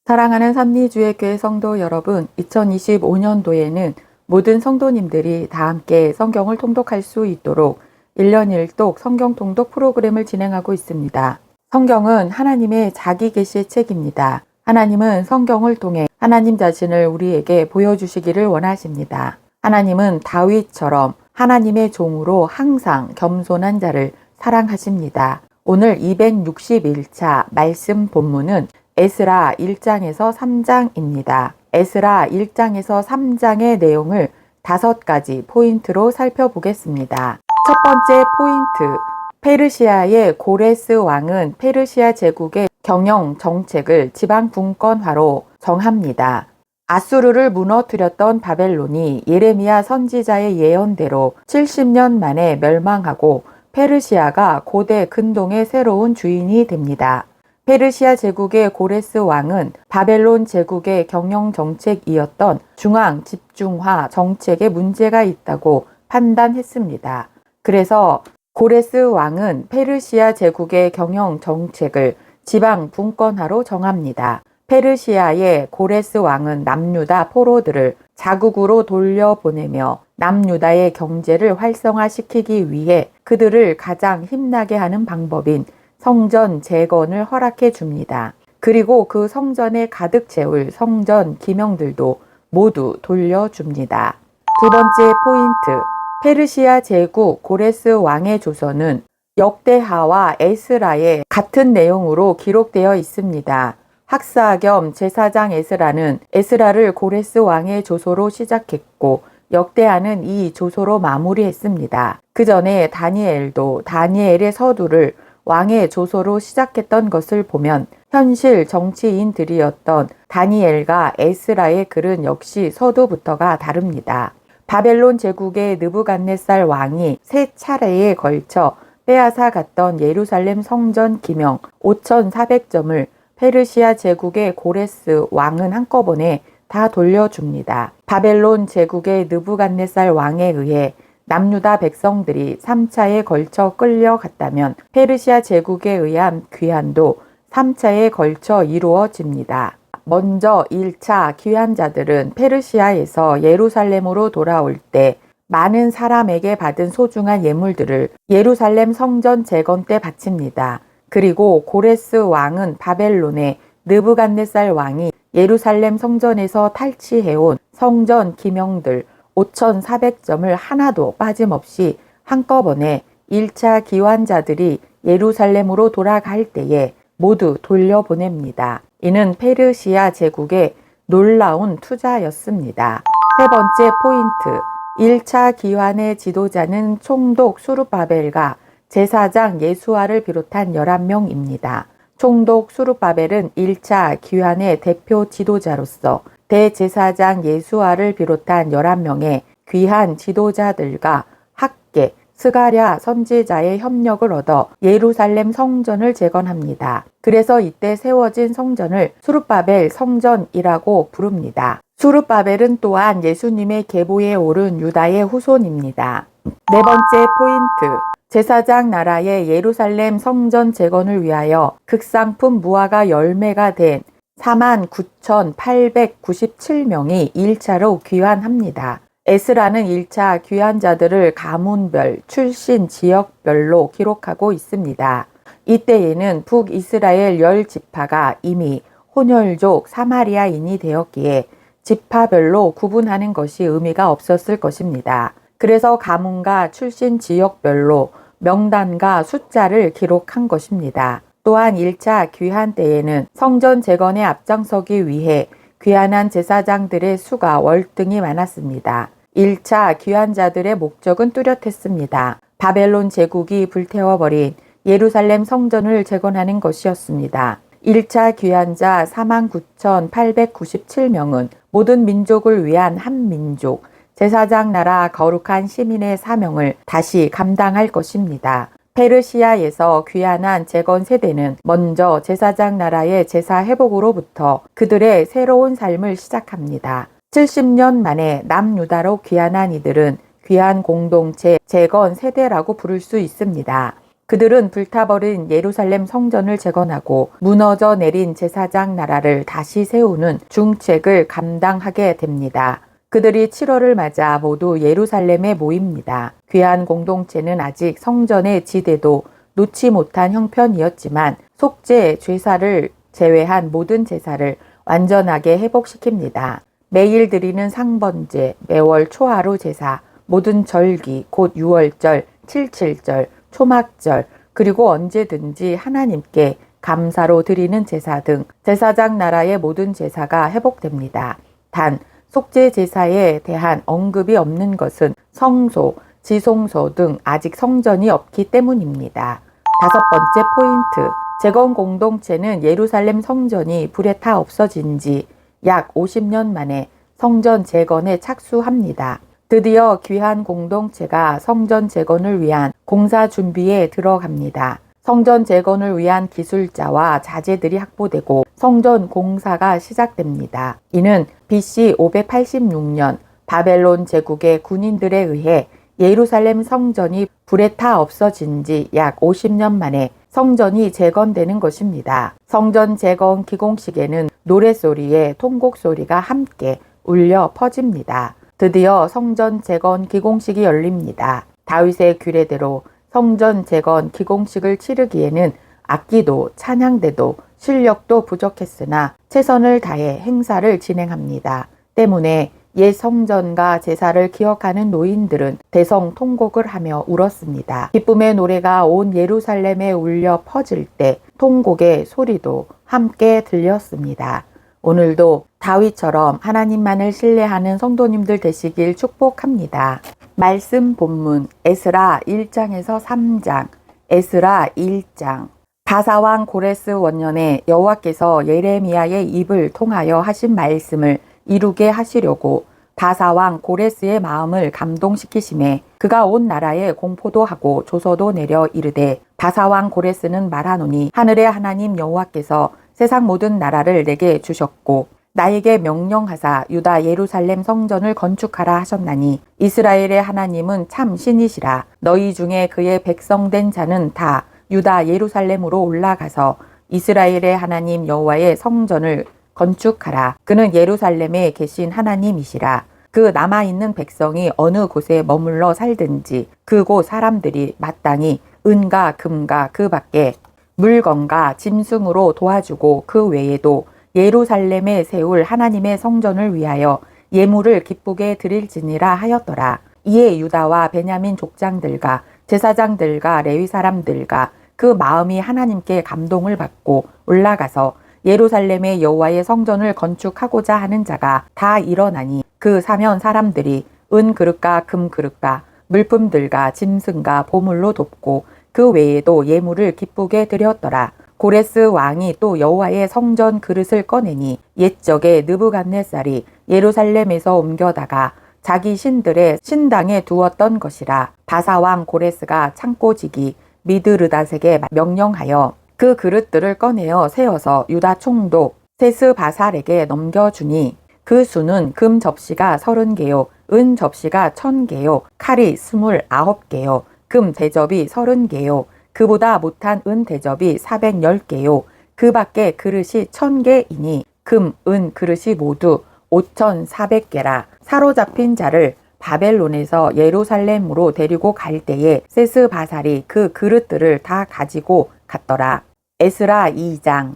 사랑하는 삼리주의교회 성도 여러분, 2025년도에는 모든 성도님들이 다 함께 성경을 통독할 수 있도록 1년 1독 성경 통독 프로그램을 진행하고 있습니다. 성경은 하나님의 자기 계시의 책입니다. 하나님은 성경을 통해 하나님 자신을 우리에게 보여주시기를 원하십니다. 하나님은 다윗처럼 하나님의 종으로 항상 겸손한 자를 사랑하십니다. 오늘 261차 말씀 본문은 에스라 1장에서 3장입니다. 에스라 1장에서 3장의 내용을 5가지 포인트로 살펴보겠습니다. 첫 번째 포인트, 페르시아의 고레스 왕은 페르시아 제국의 경영 정책을 지방 분권화로 정합니다. 아수르를 무너뜨렸던 바벨론이 예레미야 선지자의 예언대로 70년 만에 멸망하고 페르시아가 고대 근동의 새로운 주인이 됩니다. 페르시아 제국의 고레스 왕은 바벨론 제국의 경영 정책이었던 중앙 집중화 정책에 문제가 있다고 판단했습니다. 그래서 고레스 왕은 페르시아 제국의 경영 정책을 지방 분권화로 정합니다. 페르시아의 고레스 왕은 남유다 포로들을 자국으로 돌려보내며 남유다의 경제를 활성화시키기 위해 그들을 가장 힘나게 하는 방법인 성전 재건을 허락해 줍니다. 그리고 그 성전에 가득 채울 성전 기명들도 모두 돌려줍니다. 두 번째 포인트, 페르시아 제국 고레스 왕의 조서는 역대하와 에스라의 같은 내용으로 기록되어 있습니다. 학사 겸 제사장 에스라는 에스라를 고레스 왕의 조서로 시작했고 역대하는 이 조서로 마무리했습니다. 그 전에 다니엘도 다니엘의 서두를 왕의 조서로 시작했던 것을 보면 현실 정치인들이었던 다니엘과 에스라의 글은 역시 서두부터가 다릅니다. 바벨론 제국의 느부갓네살 왕이 3차례에 걸쳐 빼앗아 갔던 예루살렘 성전 기명 5,400점을 페르시아 제국의 고레스 왕은 한꺼번에 다 돌려줍니다. 바벨론 제국의 느부갓네살 왕에 의해 남유다 백성들이 3차에 걸쳐 끌려갔다면 페르시아 제국에 의한 귀환도 3차에 걸쳐 이루어집니다. 먼저 1차 귀환자들은 페르시아에서 예루살렘으로 돌아올 때 많은 사람에게 받은 소중한 예물들을 예루살렘 성전 재건 때 바칩니다. 그리고 고레스 왕은 바벨론의 느부갓네살 왕이 예루살렘 성전에서 탈취해온 성전 기명들 5,400점을 하나도 빠짐없이 한꺼번에 1차 기환자들이 예루살렘으로 돌아갈 때에 모두 돌려보냅니다. 이는 페르시아 제국의 놀라운 투자였습니다. 세 번째 포인트, 1차 기환의 지도자는 총독 수룹바벨과 제사장 예수아를 비롯한 11명입니다. 총독 수룹바벨은 1차 귀환의 대표 지도자로서 대제사장 예수아를 비롯한 11명의 귀한 지도자들과 학계, 스가랴 선지자의 협력을 얻어 예루살렘 성전을 재건합니다. 그래서 이때 세워진 성전을 수룹바벨 성전이라고 부릅니다. 수룹바벨은 또한 예수님의 계보에 오른 유다의 후손입니다. 네 번째 포인트, 제사장 나라의 예루살렘 성전 재건을 위하여 극상품 무화과 열매가 된 49,897명이 1차로 귀환합니다. 에스라는 1차 귀환자들을 가문별, 출신 지역별로 기록하고 있습니다. 이때에는 북이스라엘 10지파가 이미 혼혈족 사마리아인이 되었기에 지파별로 구분하는 것이 의미가 없었을 것입니다. 그래서 가문과 출신 지역별로 명단과 숫자를 기록한 것입니다. 또한 1차 귀환 때에는 성전 재건에 앞장서기 위해 귀환한 제사장들의 수가 월등히 많았습니다. 1차 귀환자들의 목적은 뚜렷했습니다. 바벨론 제국이 불태워버린 예루살렘 성전을 재건하는 것이었습니다. 1차 귀환자 49,897명은 모든 민족을 위한 한 민족, 제사장 나라 거룩한 시민의 사명을 다시 감당할 것입니다. 페르시아에서 귀환한 재건 세대는 먼저 제사장 나라의 제사 회복으로부터 그들의 새로운 삶을 시작합니다. 70년 만에 남유다로 귀환한 이들은 귀환 공동체 재건 세대라고 부를 수 있습니다. 그들은 불타버린 예루살렘 성전을 재건하고 무너져 내린 제사장 나라를 다시 세우는 중책을 감당하게 됩니다. 그들이 7월을 맞아 모두 예루살렘에 모입니다. 귀한 공동체는 아직 성전의 지대도 놓지 못한 형편이었지만 속죄 제사를 제외한 모든 제사를 완전하게 회복시킵니다. 매일 드리는 상번제, 매월 초하루 제사, 모든 절기, 곧 유월절, 칠칠절, 초막절, 그리고 언제든지 하나님께 감사로 드리는 제사 등 제사장 나라의 모든 제사가 회복됩니다. 단 속죄 제사에 대한 언급이 없는 것은 성소, 지성소 등 아직 성전이 없기 때문입니다. 5번째 포인트, 재건 공동체는 예루살렘 성전이 불에 타 없어진 지 약 50년 만에 성전 재건에 착수합니다. 드디어 귀한 공동체가 성전 재건을 위한 공사 준비에 들어갑니다. 성전 재건을 위한 기술자와 자재들이 확보되고 성전 공사가 시작됩니다. 이는 BC 586년 바벨론 제국의 군인들에 의해 예루살렘 성전이 불에 타 없어진 지 약 50년 만에 성전이 재건되는 것입니다. 성전 재건 기공식에는 노랫소리에 통곡소리가 함께 울려 퍼집니다. 드디어 성전 재건 기공식이 열립니다. 다윗의 규례대로 성전 재건 기공식을 치르기에는 악기도 찬양대도 실력도 부족했으나 최선을 다해 행사를 진행합니다. 때문에 옛 성전과 제사를 기억하는 노인들은 대성통곡을 하며 울었습니다. 기쁨의 노래가 온 예루살렘에 울려 퍼질 때 통곡의 소리도 함께 들렸습니다. 오늘도 다윗처럼 하나님만을 신뢰하는 성도님들 되시길 축복합니다. 말씀 본문 에스라 1장에서 3장, 에스라 1장. 바사왕 고레스 원년에 여호와께서 예레미야의 입을 통하여 하신 말씀을 이루게 하시려고 바사왕 고레스의 마음을 감동시키심에 그가 온 나라에 공포도 하고 조서도 내려 이르되 바사왕 고레스는 말하노니 하늘의 하나님 여호와께서 세상 모든 나라를 내게 주셨고 나에게 명령하사 유다 예루살렘 성전을 건축하라 하셨나니 이스라엘의 하나님은 참 신이시라. 너희 중에 그의 백성된 자는 다 유다 예루살렘으로 올라가서 이스라엘의 하나님 여호와의 성전을 건축하라. 그는 예루살렘에 계신 하나님이시라. 그 남아있는 백성이 어느 곳에 머물러 살든지 그곳 사람들이 마땅히 은과 금과 그 밖에 물건과 짐승으로 도와주고 그 외에도 예루살렘에 세울 하나님의 성전을 위하여 예물을 기쁘게 드릴지니라 하였더라. 이에 유다와 베냐민 족장들과 제사장들과 레위 사람들과 그 마음이 하나님께 감동을 받고 올라가서 예루살렘의 여호와의 성전을 건축하고자 하는 자가 다 일어나니 그 사면 사람들이 은 그릇과 금 그릇과 물품들과 짐승과 보물로 돕고 그 외에도 예물을 기쁘게 드렸더라. 고레스 왕이 또 여호와의 성전 그릇을 꺼내니 옛적에 느부갓네살이 예루살렘에서 옮겨다가 자기 신들의 신당에 두었던 것이라. 바사왕 고레스가 창고지기 미드르닷에게 명령하여 그 그릇들을 꺼내어 세워서 유다 총독 세스바살에게 넘겨주니 그 수는 금 접시가 30개요 은 접시가 1000개요 칼이 29개요 금 대접이 30개요 그보다 못한 은 대접이 410개요 그 밖에 그릇이 1000개이니 금, 은 그릇이 모두 5400개라. 사로잡힌 자를 바벨론에서 예루살렘으로 데리고 갈 때에 세스바살이 그 그릇들을 다 가지고 갔더라. 에스라 2장.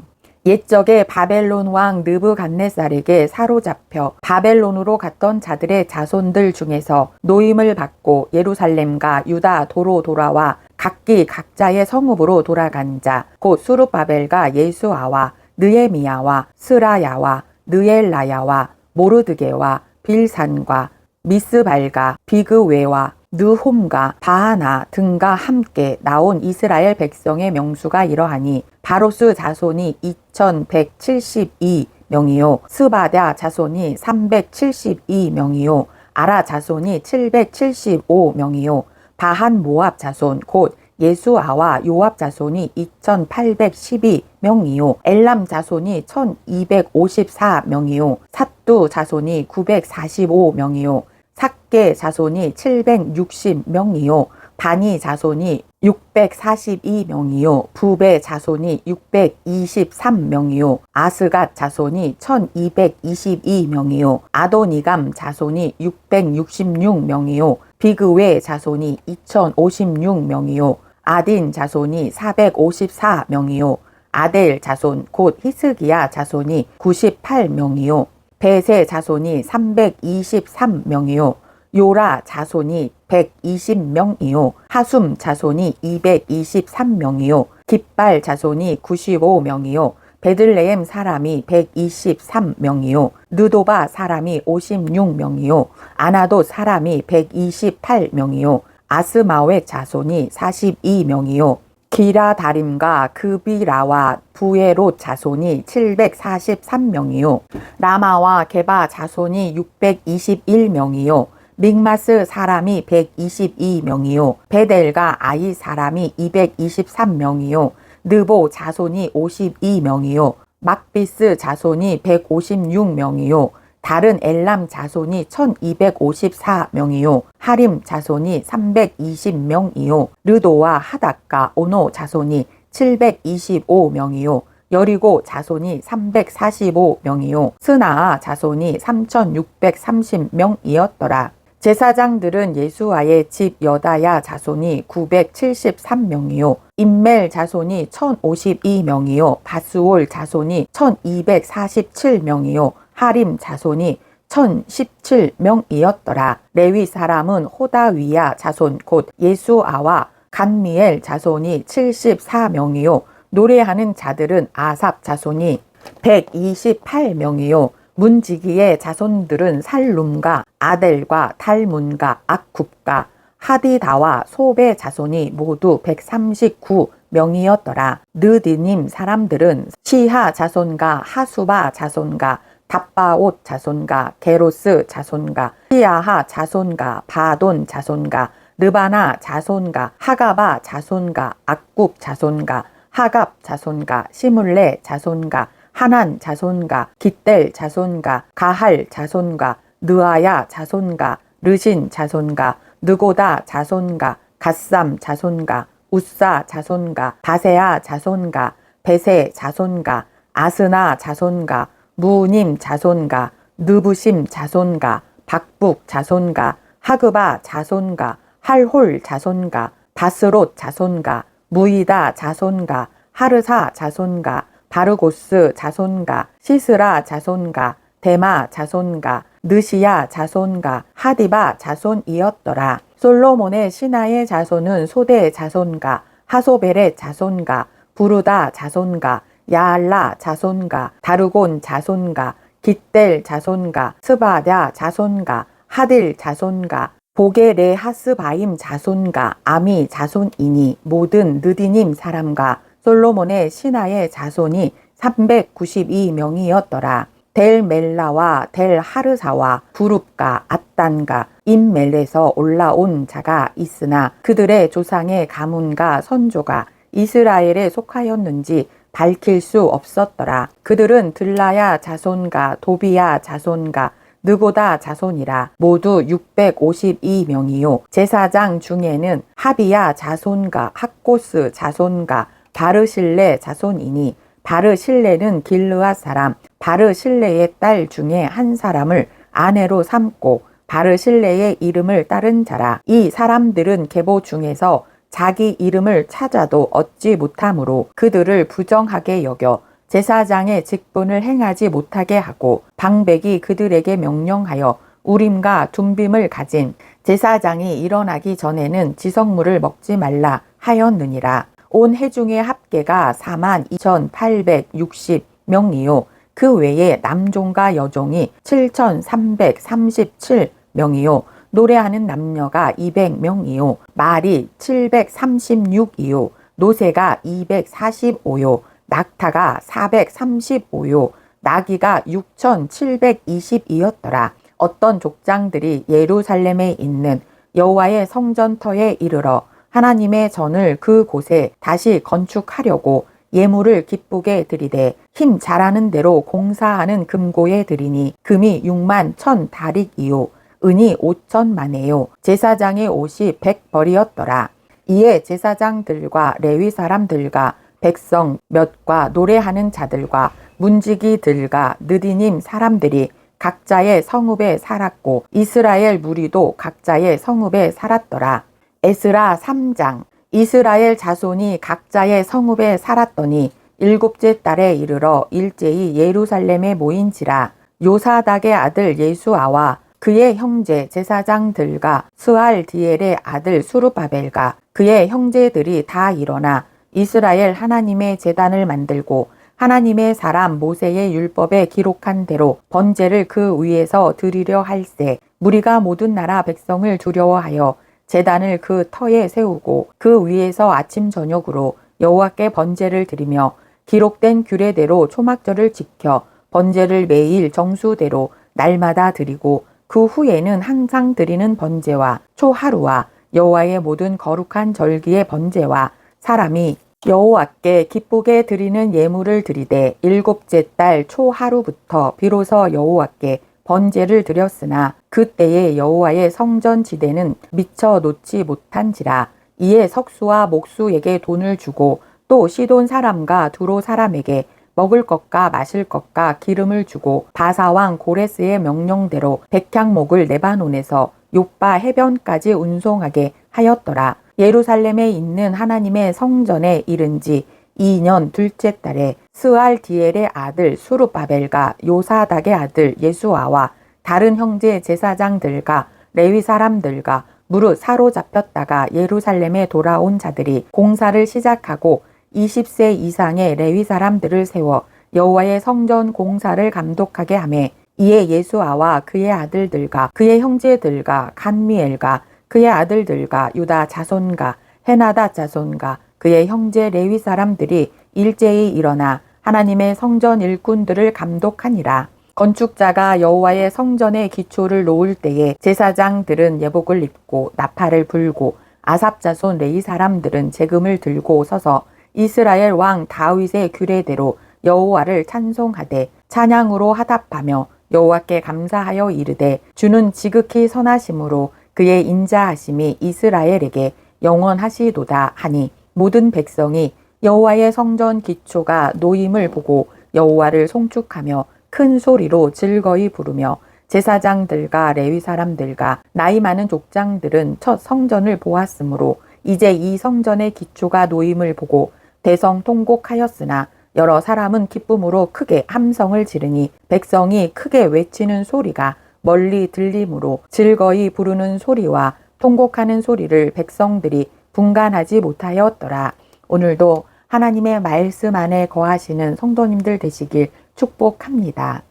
옛적에 바벨론 왕 느부갓네살에게 사로잡혀 바벨론으로 갔던 자들의 자손들 중에서 노임을 받고 예루살렘과 유다 도로 돌아와 각기 각자의 성읍으로 돌아간 자, 곧 수룹바벨과 예수아와 느헤미야와 스라야와 느엘라야와 모르드게와 빌산과 미스발과 비그웨와 느홈과 바하나 등과 함께 나온 이스라엘 백성의 명수가 이러하니 바로스 자손이 2172명이요 스바랴 자손이 372명이요 아라 자손이 775명이요 바한 모압 자손 곧 예수아와 요압 자손이 2812명이요 엘람 자손이 1254명이요 삿두 자손이 945명이요 삭게 자손이 760명이요 바니 자손이 642명이요. 부베 자손이 623명이요. 아스갓 자손이 1222명이요. 아도니감 자손이 666명이요. 비그웨 자손이 2056명이요. 아딘 자손이 454명이요. 아델 자손 곧 히스기야 자손이 98명이요. 베세 자손이 323명이요. 요라 자손이 120명이요. 하숨 자손이 223명이요. 깃발 자손이 95명이요. 베들레헴 사람이 123명이요. 느도바 사람이 56명이요. 아나도 사람이 128명이요. 아스마웻 자손이 42명이요. 기라다림과 그비라와 부에롯 자손이 743명이요. 라마와 게바 자손이 621명이요. 믹마스 사람이 122명이요. 베델과 아이 사람이 223명이요. 느보 자손이 52명이요. 막비스 자손이 156명이요. 다른 엘람 자손이 1254명이요. 하림 자손이 320명이요. 르도와 하닥과 오노 자손이 725명이요. 여리고 자손이 345명이요. 스나아 자손이 3630명이었더라. 제사장들은 예수아의 집 여다야 자손이 973명이요. 임멜 자손이 1052명이요. 바스올 자손이 1247명이요. 하림 자손이 1017명이었더라. 레위 사람은 호다위야 자손 곧 예수아와 간미엘 자손이 74명이요. 노래하는 자들은 아삽 자손이 128명이요. 문지기의 자손들은 살룸과 아델과 달문과 악굽과 하디다와 소베 자손이 모두 139명이었더라. 느디님 사람들은 시하 자손과 하수바 자손과 답바옷 자손과 게로스 자손과 시야하 자손과 바돈 자손과 르바나 자손과 하가바 자손과 악굽 자손과 하갑 자손과 시물레 자손과 하난 자손과 깃델 자손과 가할 자손과 느아야 자손과 르신 자손과 느고다 자손과 갓삼 자손과 우사 자손과 바세아 자손과 베세 자손과 아스나 자손과 무님 자손과 느부심 자손과 박북 자손과 하그바 자손과 할홀 자손과 바스롯 자손과 무이다 자손과 하르사 자손과 바르고스 자손과 시스라 자손과 데마 자손과 느시야 자손과 하디바 자손이었더라. 솔로몬의 신하의 자손은 소대 자손과 하소벨의 자손과 부르다 자손과 야알라 자손과 다르곤 자손과 깃델 자손과 스바랴 자손과 하딜 자손과 보게레 하스바임 자손과 아미 자손이니 모든 느디님 사람과 솔로몬의 신하의 자손이 392명이었더라. 델 멜라와 델 하르사와 부룹과 앗단과 임멜에서 올라온 자가 있으나 그들의 조상의 가문과 선조가 이스라엘에 속하였는지 밝힐 수 없었더라. 그들은 들라야 자손과 도비야 자손과 느고다 자손이라 모두 652명이요. 제사장 중에는 하비야 자손과 학고스 자손과 바르실레 자손이니 바르실레는 길르앗 사람 바르실레의 딸 중에 한 사람을 아내로 삼고 바르실레의 이름을 따른 자라. 이 사람들은 계보 중에서 자기 이름을 찾아도 얻지 못하므로 그들을 부정하게 여겨 제사장의 직분을 행하지 못하게 하고 방백이 그들에게 명령하여 우림과 둠빔을 가진 제사장이 일어나기 전에는 지성물을 먹지 말라 하였느니라. 온 회중의 합계가 42,860명이요. 그 외에 남종과 여종이 7,337명이요. 노래하는 남녀가 200명이요. 말이 736이요. 노새가 245요. 낙타가 435요. 나귀가 6,720이었더라. 어떤 족장들이 예루살렘에 있는 여호와의 성전터에 이르러 하나님의 전을 그곳에 다시 건축하려고 예물을 기쁘게 드리되 힘 잘하는 대로 공사하는 금고에 드리니 금이 6만 1,000다릭이요. 은이 5,000만에요. 제사장의 옷이 100벌이었더라. 이에 제사장들과 레위 사람들과 백성 몇과 노래하는 자들과 문지기들과 느디님 사람들이 각자의 성읍에 살았고 이스라엘 무리도 각자의 성읍에 살았더라. 에스라 3장. 이스라엘 자손이 각자의 성읍에 살았더니 7째 달에 이르러 일제히 예루살렘에 모인지라. 요사닥의 아들 예수아와 그의 형제 제사장들과 스알디엘의 아들 수르바벨과 그의 형제들이 다 일어나 이스라엘 하나님의 제단을 만들고 하나님의 사람 모세의 율법에 기록한 대로 번제를 그 위에서 드리려 할세. 무리가 모든 나라 백성을 두려워하여 제단을 그 터에 세우고 그 위에서 아침 저녁으로 여호와께 번제를 드리며 기록된 규례대로 초막절을 지켜 번제를 매일 정수대로 날마다 드리고 그 후에는 항상 드리는 번제와 초하루와 여호와의 모든 거룩한 절기의 번제와 사람이 여호와께 기쁘게 드리는 예물을 드리되 7째 달 초하루부터 비로소 여호와께 번제를 드렸으나 그때에 여호와의 성전 지대는 미처 놓지 못한지라. 이에 석수와 목수에게 돈을 주고 또 시돈 사람과 두로 사람에게 먹을 것과 마실 것과 기름을 주고 바사왕 고레스의 명령대로 백향목을 레바논에서 욥바 해변까지 운송하게 하였더라. 예루살렘에 있는 하나님의 성전에 이른 지 2년 둘째 달에 스알디엘의 아들 수르바벨과 요사닥의 아들 예수아와 다른 형제 제사장들과 레위 사람들과 무릇 사로잡혔다가 예루살렘에 돌아온 자들이 공사를 시작하고 20세 이상의 레위 사람들을 세워 여호와의 성전 공사를 감독하게 하매 이에 예수아와 그의 아들들과 그의 형제들과 간미엘과 그의 아들들과 유다 자손과 헤나다 자손과 그의 형제 레위 사람들이 일제히 일어나 하나님의 성전 일꾼들을 감독하니라. 건축자가 여호와의 성전의 기초를 놓을 때에 제사장들은 예복을 입고 나팔을 불고 아삽 자손 레위 사람들은 재금을 들고 서서 이스라엘 왕 다윗의 규례대로 여호와를 찬송하되 찬양으로 화답하며 여호와께 감사하여 이르되 주는 지극히 선하심으로 그의 인자하심이 이스라엘에게 영원하시도다 하니 모든 백성이 여호와의 성전 기초가 놓임을 보고 여호와를 송축하며 큰 소리로 즐거이 부르며 제사장들과 레위 사람들과 나이 많은 족장들은 첫 성전을 보았으므로 이제 이 성전의 기초가 놓임을 보고 대성통곡하였으나 여러 사람은 기쁨으로 크게 함성을 지르니 백성이 크게 외치는 소리가 멀리 들리므로 즐거이 부르는 소리와 통곡하는 소리를 백성들이 분간하지 못하였더라. 오늘도 하나님의 말씀 안에 거하시는 성도님들 되시길 축복합니다.